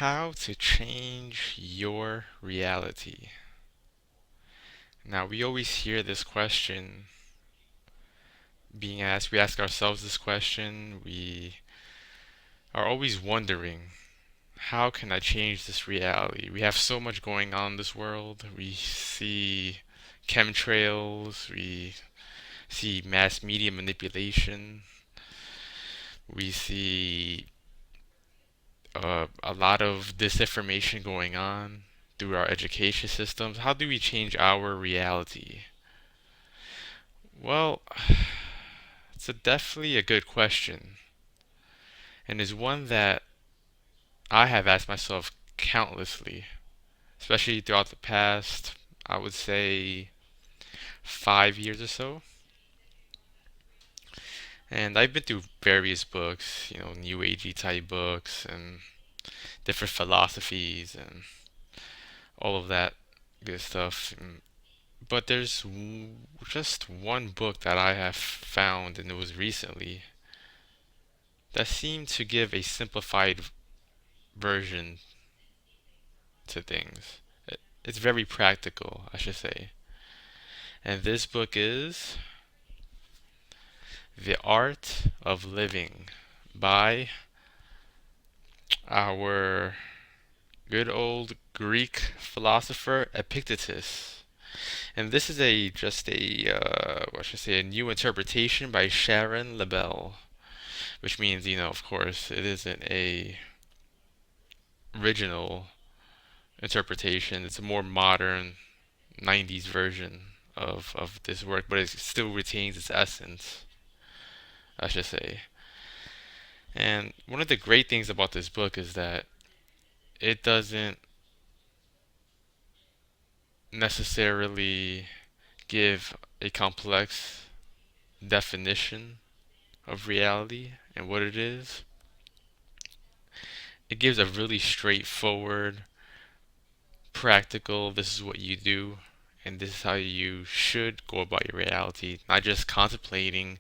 How to change your reality. Now, we always hear this question being asked. We ask ourselves this question. We are always wondering, how can I change this reality? We have so much going on in this world. We see chemtrails, we see mass media manipulation, we see a lot of disinformation going on through our education systems. How do we change our reality? Well, definitely a good question, and is one that I have asked myself countlessly, especially throughout the past, I would say, 5 years or so. And I've been through various books, New Agey type books and different philosophies and all of that good stuff. But there's just one book that I have found, and it was recently, that seemed to give a simplified version to things. It's very practical, I should say. And this book is The Art of Living by our good old Greek philosopher Epictetus. And this is what should I say, a new interpretation by Sharon Lebel, which means, of course, it isn't a original interpretation. It's a more modern 90s version of this work, but it still retains its essence, I should say. And one of the great things about this book is that it doesn't necessarily give a complex definition of reality and what it is. It gives a really straightforward, practical, this is what you do, and this is how you should go about your reality. Not just contemplating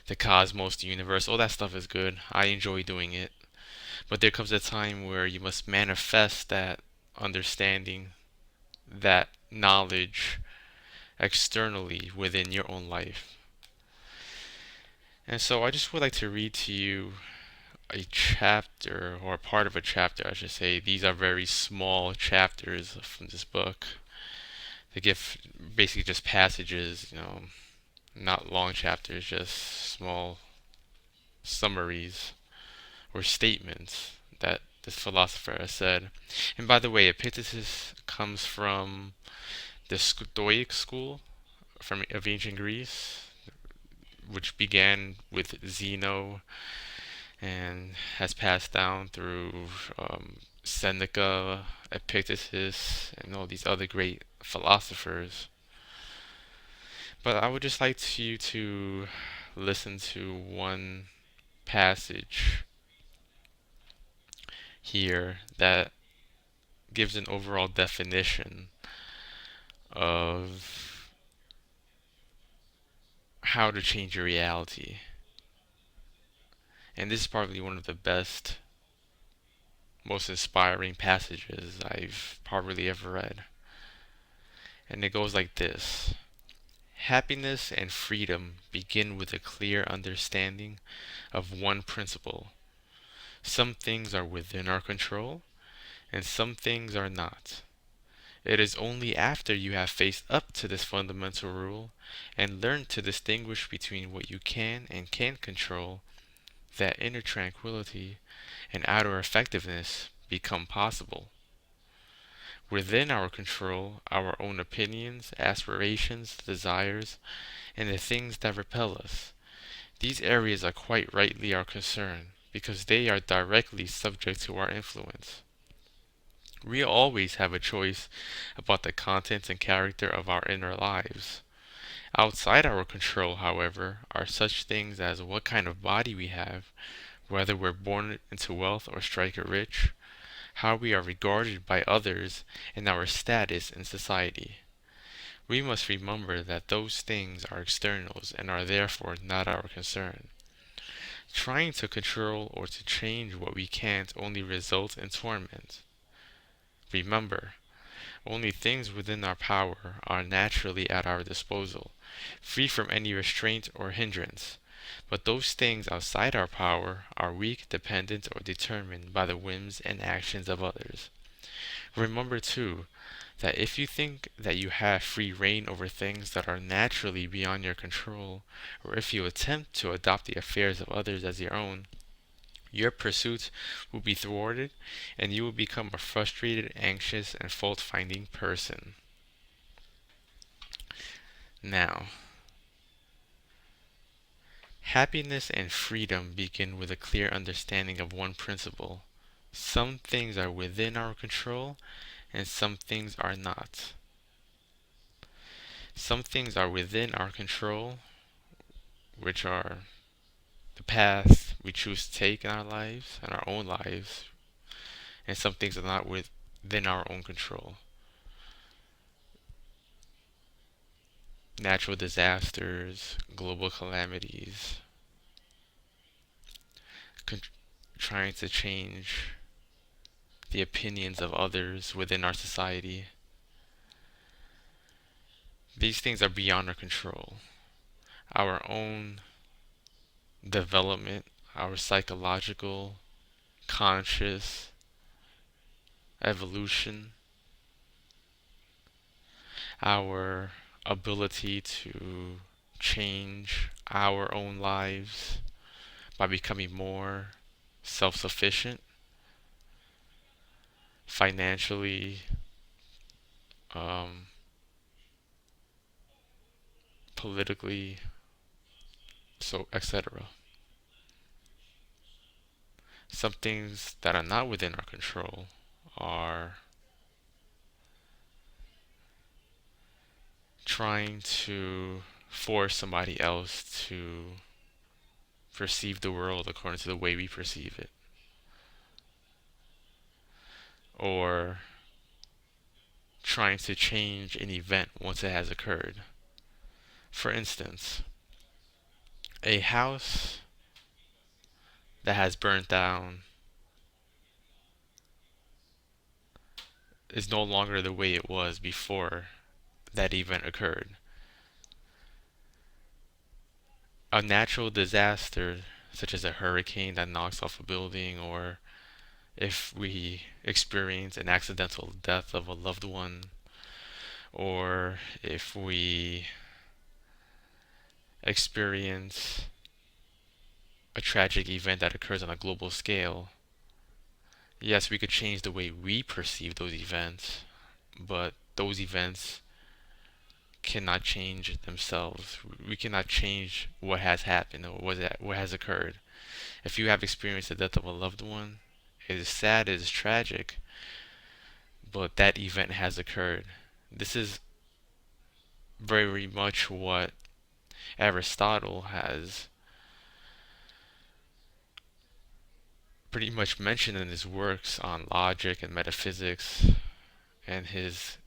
the cosmos, the universe. All that stuff is good. I enjoy doing it. But there comes a time where you must manifest that understanding, that knowledge externally within your own life. And so I just would like to read to you a chapter, or part of a chapter, I should say. These are very small chapters from this book. They give basically just passages, not long chapters, just small summaries or statements that this philosopher has said. And by the way, Epictetus comes from the Stoic school of ancient Greece, which began with Zeno and has passed down through Seneca, Epictetus, and all these other great philosophers. But I would just like you to listen to one passage here that gives an overall definition of how to change your reality. And this is probably one of the best, most inspiring passages I've probably ever read. And it goes like this: Happiness and freedom begin with a clear understanding of one principle. Some things are within our control, and some things are not. It is only after you have faced up to this fundamental rule and learned to distinguish between what you can and can't control that inner tranquility and outer effectiveness become possible. Within our control, our own opinions, aspirations, desires, and the things that repel us. These areas are quite rightly our concern, because they are directly subject to our influence. We always have a choice about the contents and character of our inner lives. Outside our control, however, are such things as what kind of body we have, whether we're born into wealth or strike it rich, how we are regarded by others, and our status in society. We must remember that those things are externals and are therefore not our concern. Trying to control or to change what we can't only results in torment. Remember, only things within our power are naturally at our disposal, free from any restraint or hindrance. But those things outside our power are weak, dependent, or determined by the whims and actions of others. Remember, too, that if you think that you have free rein over things that are naturally beyond your control, or if you attempt to adopt the affairs of others as your own, your pursuits will be thwarted, and you will become a frustrated, anxious, and fault-finding person. Now, happiness and freedom begin with a clear understanding of one principle. Some things are within our control, and some things are not. Some things are within our control, which are the path we choose to take in our lives, in our own lives, and some things are not within our own control. Natural disasters, global calamities, con- trying to change the opinions of others within our society. These things are beyond our control. Our own development, our psychological, conscious evolution, our ability to change our own lives by becoming more self sufficient financially, um, politically, so etc. Some things that are not within our control are trying to force somebody else to perceive the world according to the way we perceive it, or trying to change an event once it has occurred. For instance, a house that has burnt down is no longer the way it was before that event occurred. A natural disaster, such as a hurricane that knocks off a building, or if we experience an accidental death of a loved one, or if we experience a tragic event that occurs on a global scale, yes, we could change the way we perceive those events, but those events cannot change themselves. We cannot change what has happened or what has occurred. If you have experienced the death of a loved one, it is sad, it is tragic, but that event has occurred. This is very much what Aristotle has pretty much mentioned in his works on logic and metaphysics and his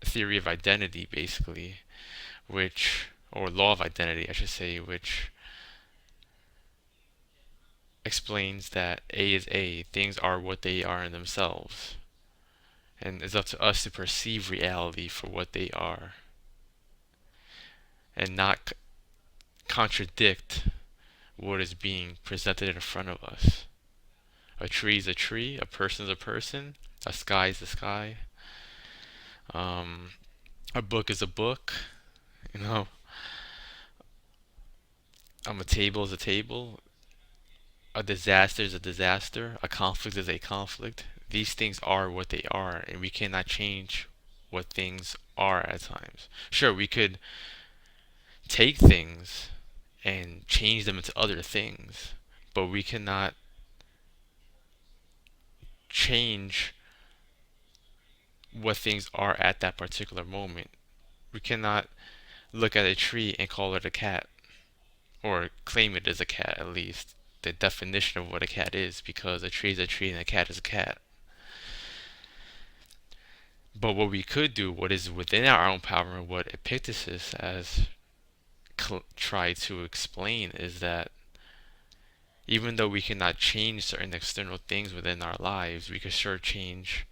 theory of identity, basically, or law of identity, I should say, which explains that A is A, things are what they are in themselves, and it's up to us to perceive reality for what they are and not contradict what is being presented in front of us. A tree is a tree, a person is a person, a sky is a sky, um, a book is a book, you know, a table is a table, a disaster is a disaster, a conflict is a conflict. These things are what they are, and we cannot change what things are at times. Sure, we could take things and change them into other things, but we cannot change what things are at that particular moment. We cannot look at a tree and call it a cat, or claim it as a cat at least. The definition of what a cat is, because a tree is a tree and a cat is a cat. But what we could do, what is within our own power, what Epictetus has tried to explain, is that Even though we cannot change certain external things within our lives, we can sure change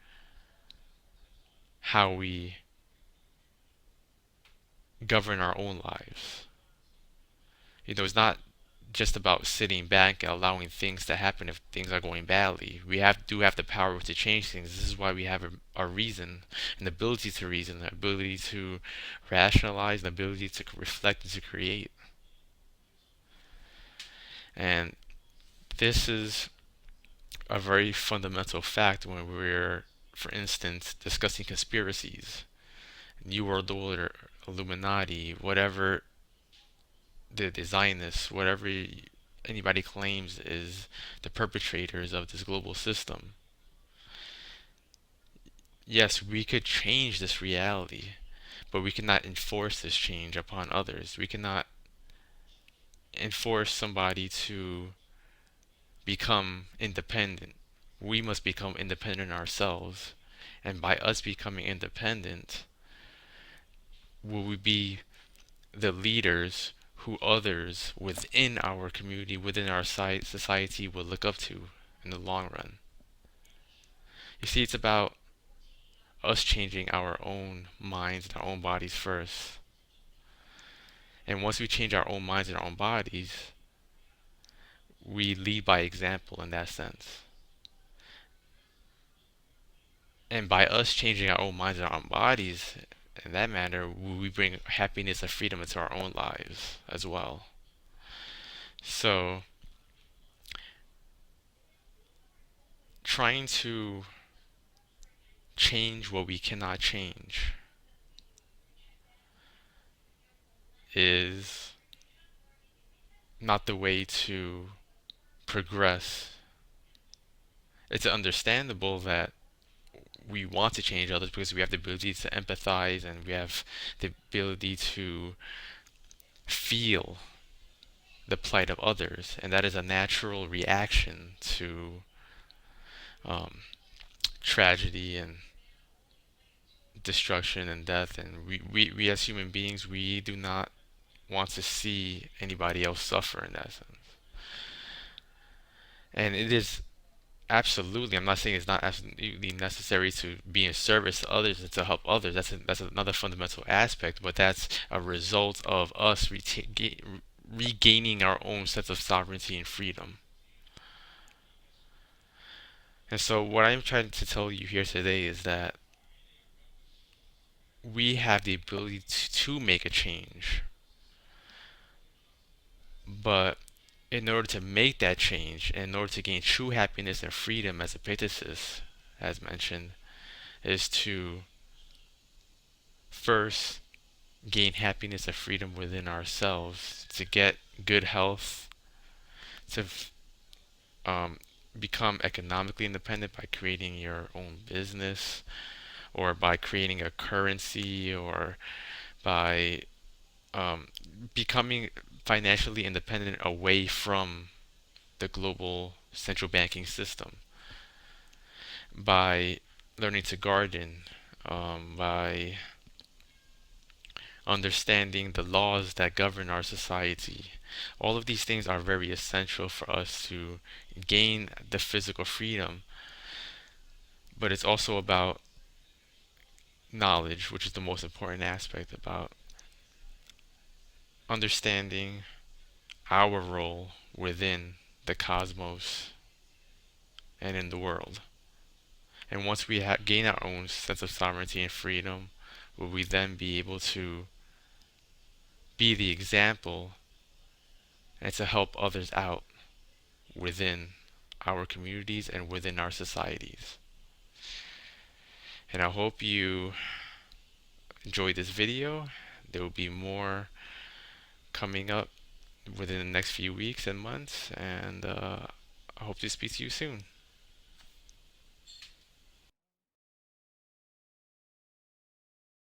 how we govern our own lives. It's not just about sitting back and allowing things to happen if things are going badly. Do have the power to change things. This is why we have a reason, an ability to reason, an ability to rationalize, an ability to reflect and to create. And this is a very fundamental fact when we're, for instance, discussing conspiracies, New World Order, Illuminati, whatever the Zionists, whatever anybody claims is the perpetrators of this global system. Yes, we could change this reality, but we cannot enforce this change upon others. We cannot enforce somebody to become independent. We must become independent ourselves. And by us becoming independent, will we be the leaders who others within our community, within our society will look up to in the long run. You see, it's about us changing our own minds and our own bodies first. And once we change our own minds and our own bodies, we lead by example in that sense. And by us changing our own minds and our own bodies, in that manner, we bring happiness and freedom into our own lives as well. So, trying to change what we cannot change is not the way to progress. It's understandable that we want to change others because we have the ability to empathize and we have the ability to feel the plight of others, and that is a natural reaction to um, tragedy and destruction and death. And we as human beings, we do not want to see anybody else suffer in that sense. And it is absolutely, I'm not saying it's not absolutely necessary to be in service to others and to help others. That's another fundamental aspect, but that's a result of us regaining our own sense of sovereignty and freedom. And so, what I'm trying to tell you here today is that we have the ability to make a change, but in order to make that change, in order to gain true happiness and freedom, as Epictetus has mentioned, is to first gain happiness and freedom within ourselves, to get good health, to um, become economically independent by creating your own business, or by creating a currency, or by um, becoming financially independent away from the global central banking system, by learning to garden, by understanding the laws that govern our society. All of these things are very essential for us to gain the physical freedom, but it's also about knowledge, which is the most important aspect, about understanding our role within the cosmos and in the world. And once we gain our own sense of sovereignty and freedom, will we then be able to be the example and to help others out within our communities and within our societies. And I hope you enjoyed this video. There will be more coming up within the next few weeks and months, and I hope to speak to you soon.